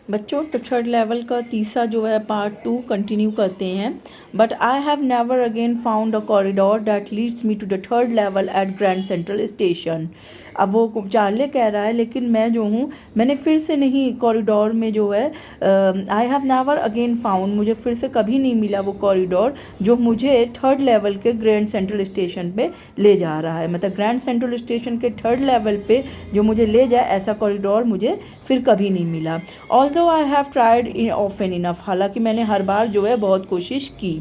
बच्चों तो third level का तीसरा जो है पार्ट 2 कंटिन्यू करते हैं। But I have never again found a corridor that leads me to the third level at grand central station. अब वो चार्ले कह रहा है लेकिन मैं जो हूँ मैंने फिर से नहीं कॉरिडोर में जो है I have never again found, मुझे फिर से कभी नहीं मिला वो कॉरिडोर जो मुझे थर्ड लेवल के ग्रैंड सेंट्रल स्टेशन पे ले जा रहा है। मतलब ग्रैंड सेंट्रल स्टेशन के थर्ड लेवल पे जो मुझे ले जाए ऐसा कॉरिडोर मुझे फिर कभी नहीं मिला। Although I have tried in often enough, हालांकि मैंने हर बार जो है बहुत कोशिश की।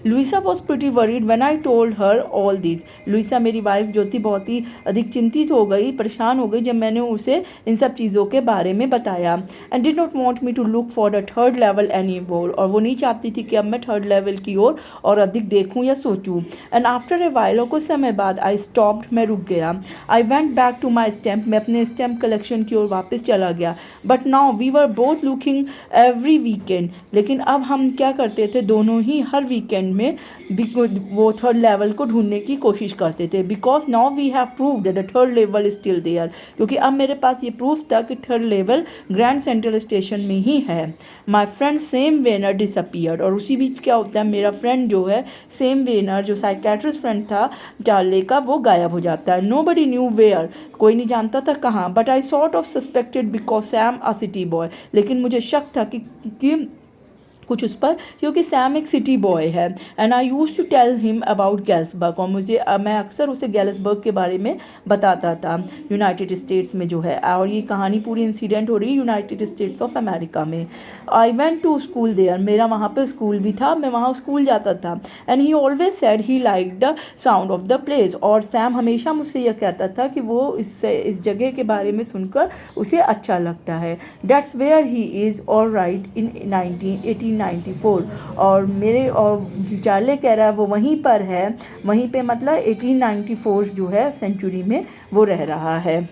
Louisa was pretty worried when I told her all this. Louisa मेरी वाइफ जो थी बहुत ही अधिक चिंतित हो गई, परेशान हो गई जब मैंने उसे इन सब चीज़ों के बारे में बताया। And did not want me to look for the third level any more, और वो नहीं चाहती थी कि अब मैं थर्ड लेवल की ओर और अधिक देखूँ या सोचूँ। एंड आफ्टर ए वाइल, और कुछ समय बाद आई स्टॉप्ड, मैं रुक गया। I went back to my stamp, मैं अपने स्टैम्प कलेक्शन की ओर वापस चला गया। But now we were both looking every weekend, लेकिन अब हम क्या करते थे, दोनों ही हर वीकेंड में वो थर्ड लेवल को ढूंढने की कोशिश करते थे। Because now we have proved the third level still there, क्योंकि अब मेरे पास ये प्रूफ था कि third level grand central station में ही है। My friend Sam Weiner disappeared, और उसी बीच क्या होता है, मेरा फ्रेंड जो है सेम वेनर जो साइकेट्रिस्ट फ्रेंड था चार्ले का, वो गायब हो जाता है। नो बडी न्यू वेयर, कोई नहीं जानता था कहाँ। But I sort of suspected because Sam a city boy, लेकिन मुझे शक था कि कुछ उस पर, क्योंकि सैम एक सिटी बॉय है। And I use to tell him about Galesburg, और मैं अक्सर उसे गैल्सबर्ग के बारे में बताता था, यूनाइटेड स्टेट्स में जो है। और ये कहानी पूरी इंसिडेंट हो रही है यूनाइटेड स्टेट्स ऑफ अमेरिका में। I went to school there, मेरा वहाँ पे स्कूल भी था, मैं वहाँ स्कूल जाता था। And he always said he like the sound of the place, और सैम हमेशा मुझसे यह कहता था कि वो इस जगह के बारे में सुनकर उसे अच्छा लगता है। That's where he is all right in 1894, और चार्ले कह रहा है वो वहीं पर है, वहीं पे मतलब 1894 जो है सेंचुरी में वो रह रहा है।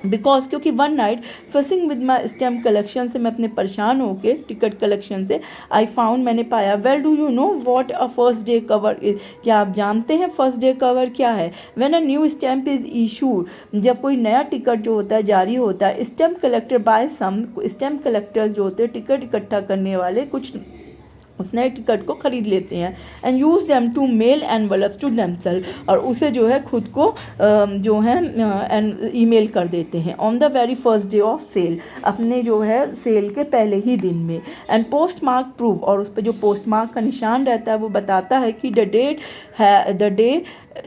बिकॉज क्योंकि one night fussing with my stamp collection से, मैं अपने परेशान होके टिकट कलेक्शन से, आई फाउंड, मैंने पाया। Well do you know what a first day cover is, क्या आप जानते हैं फर्स्ट डे कवर क्या है? When a new stamp is issued, जब कोई नया टिकट जो होता है जारी होता है, स्टैम्प कलेक्टर बाय सम, स्टैम्प कलेक्टर्स जो होते हैं टिकट इकट्ठा करने वाले, कुछ उस नए टिकट को खरीद लेते हैं। And use them to mail envelopes to themselves, और उसे जो है खुद को जो है ईमेल कर देते हैं। On the very first day of sale, अपने जो है सेल के पहले ही दिन में। एंड पोस्ट मार्क प्रूव, और उस पर जो पोस्ट मार्क का निशान रहता है वो बताता है कि the day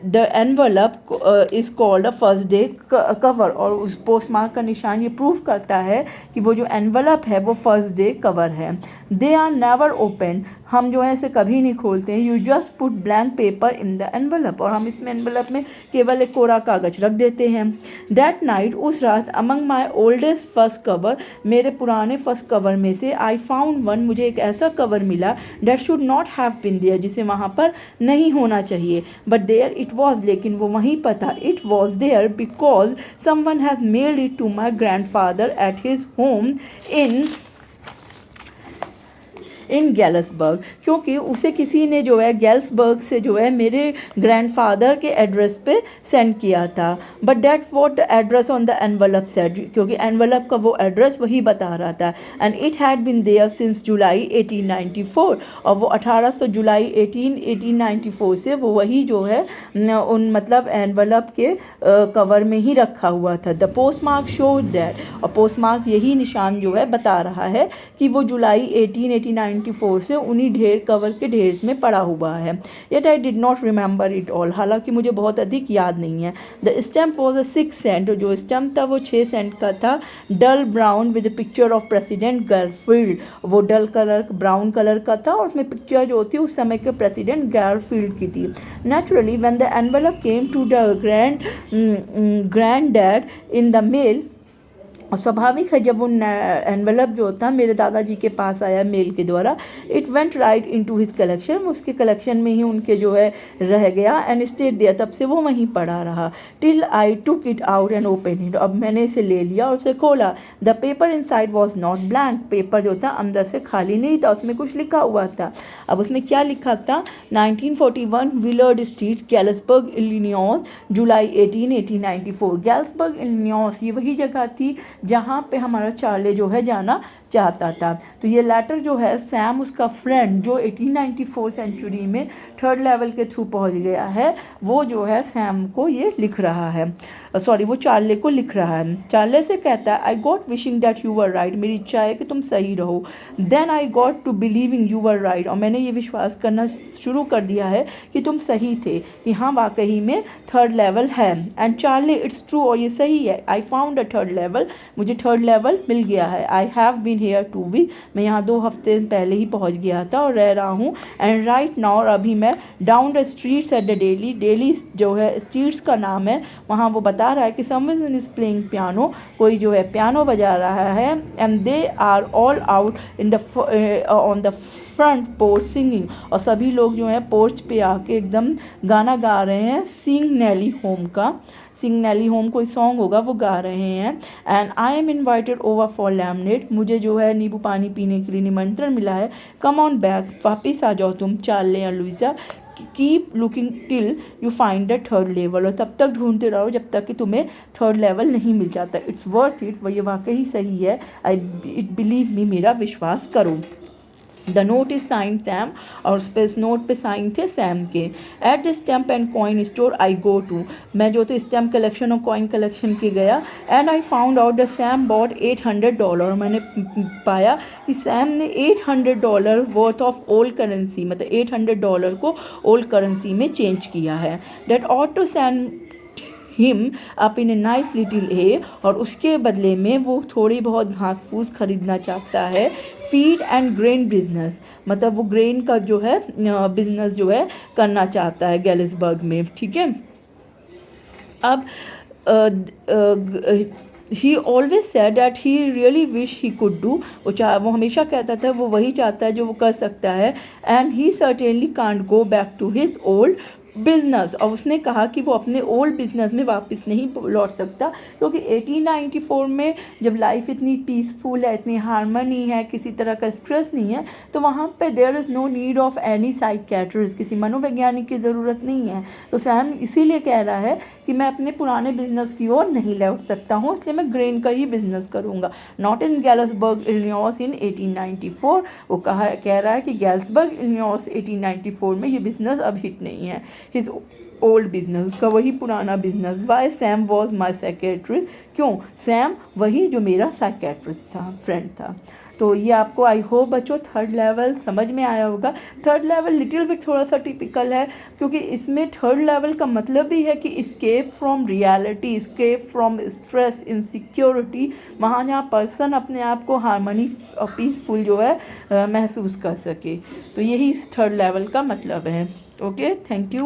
the envelope is called a first day cover, और उस पोस्ट मार्क का निशान ये प्रूव करता है कि वो जो एनवलप है वो फर्स्ट डे कवर है। दे आर नेवर ओपन, हम जो है इसे कभी नहीं खोलते हैं। You just put blank paper in the envelope, और हम इसमें एनवलप में केवल एक कोरा कागज रख देते हैं। दैट नाइट, उस रात, अमंग माई ओल्डेस्ट फर्स्ट कवर, मेरे पुराने फर्स्ट कवर में से, आई फाउंड वन, मुझे एक ऐसा कवर मिला, that should not have been there, जिसे वहाँ पर नहीं होना चाहिए। बट देयर इट वॉज, लेकिन वो वहीं पर था। It was there because someone has mailed it to my grandfather at his home in Galesburg, क्योंकि उसे किसी ने जो है गैल्सबर्ग से जो है मेरे ग्रैंडफादर के एड्रेस पे सेंड किया था। But that what address on the envelope said, क्योंकि एनवलप का वो एड्रेस वही बता रहा था। And it had been there since July 1894, और वो 18 जुलाई 1894 से वो वही जो है उन मतलब एनवलप के कवर में ही रखा हुआ था। The post mark show that, और पोस्ट मार्क यही निशान जो है बता रहा है कि वो जुलाई 1894 से उन्हीं ढेर कवर के ढेर में पड़ा हुआ है। Yet I did not remember it all, हालांकि मुझे बहुत अधिक याद नहीं है। The stamp was a 6 cent, जो स्टैम्प था वो 6 सेंट का था। Dull brown with picture of President Garfield, वो डल कलर ब्राउन कलर का था, और उसमें पिक्चर जो थी उस समय के प्रेसिडेंट गारफील्ड की थी। Naturally when the envelope came to the grandad in the mail, और स्वाभाविक है जब वो एनवलप जो था मेरे दादाजी के पास आया मेल के द्वारा, it went right into his collection, उसके कलेक्शन में ही उनके जो है रह गया। एंड स्टेट दिया, तब से वो वहीं पड़ा रहा। Till I took it out and open it, अब मैंने इसे ले लिया और उसे खोला। The paper inside was not blank, paper जो था अंदर से खाली नहीं था, उसमें कुछ लिखा हुआ था। अब उसमें क्या लिखा था? 1941 विलर्ड स्ट्रीट, गैल्सबर्ग, इलिनॉइस, जुलाई 18, 1894। गैल्सबर्ग, इलिनॉइस, ये वही जगह थी जहाँ पे हमारा चार्ले जो है जाना चाहता था। तो ये लेटर जो है सैम उसका फ्रेंड जो 1894 सेंचुरी में थर्ड लेवल के थ्रू पहुँच गया है, वो जो है सैम को ये लिख रहा है, सॉरी वो चार्ले को लिख रहा है। चार्ले से कहता है I got wishing that you were right, मेरी इच्छा है कि तुम सही रहो। Then I got to believing you were right, और मैंने ये विश्वास करना शुरू कर दिया है कि तुम सही थे, कि हाँ वाकई में थर्ड लेवल है। एंड चार्ले इट्स ट्रू, और ये सही है। I found a third level, मुझे थर्ड लेवल मिल गया है। I have been here 2 week, मैं यहाँ 2 हफ्ते पहले ही पहुँच गया था और रह रहा हूँ। एंड राइट नाउ, और अभी मैं down the streets at the daily, daily जो है स्ट्रीट्स का नाम है, वहाँ वो बता रहा है कि समवन इज प्लेइंग पियानो, कोई जो है पियानो बजा रहा है। And they are all out in the on the front porch singing, और सभी लोग जो है पोर्च पे आके एकदम गाना गा रहे हैं, सिंग नेली होम का, सिंग नेली होम कोई सॉन्ग होगा वो गा रहे हैं। And I am invited over for lemonade, मुझे जो है नींबू पानी पीने के लिए निमंत्रण मिला है। कम ऑन बैक, वापस आ जाओ तुम चार्ले या Louisa, keep looking till you find the third level, और तब तक ढूंढते रहो जब तक कि तुम्हें थर्ड लेवल नहीं मिल जाता। इट्स वर्थ इट, वो ये वाकई सही है। इट बिलीव मी, मेरा विश्वास करो। The note is sine Sam, और उस पर इस नोट पे साइन थे सैम के। At the stamp and coin store I go to, मैं जो तो स्टैम्प कलेक्शन और कॉइन कलेक्शन के गया। And I found out the Sam bought $800, मैंने पाया कि सैम ने $800 वर्थ ऑफ ओल्ड करेंसी, मतलब $800 को ओल्ड करेंसी में चेंज किया है। That ought to sum him up in a nice little a, और उसके बदले में वो थोड़ी बहुत घास फूस खरीदना चाहता है। फीड एंड ग्रेन बिजनेस, मतलब वो ग्रेन का जो है बिजनेस जो है करना चाहता है गैलिसबर्ग में, ठीक है। अब ही always said that he really wish he could do, वो हमेशा कहता था वो वही चाहता है जो वो कर सकता है। And he certainly can't go back to his old business, और उसने कहा कि वो अपने ओल्ड बिजनेस में वापस नहीं लौट सकता, क्योंकि 1894 में जब लाइफ इतनी पीसफुल है, इतनी हारमनी है, किसी तरह का स्ट्रेस नहीं है, तो वहाँ पे there is no need of any psychiatrist, किसी मनोवैज्ञानिक की ज़रूरत नहीं है। तो सैम इसीलिए कह रहा है कि मैं अपने पुराने बिजनेस की ओर नहीं लौट सकता हूँ, इसलिए मैं ग्रेन का ही बिजनेस करूँगा। नॉट इन गैलिसबर्ग इलिनॉइस इन 1894, वो कह रहा है कि गैलिसबर्ग इलिनॉइस 1894 में ये बिजनेस अब हिट नहीं है। हिज ओल्ड बिजनेस का वही पुराना business. Why Sam was my psychiatrist, क्यों सैम वही जो मेरा साइकेट्रिस्ट था, फ्रेंड था। तो ये आपको आई होप बच्चों थर्ड लेवल समझ में आया होगा। थर्ड लेवल लिटिल बिट थोड़ा सा टिपिकल है, क्योंकि इसमें थर्ड लेवल का मतलब भी है कि escape from reality, escape from stress, insecurity, वहाँ जहाँ पर्सन अपने आप को हारमनी और पीसफुल जो है महसूस कर सके। तो यही इस थर्ड लेवल का मतलब है। Okay, thank you.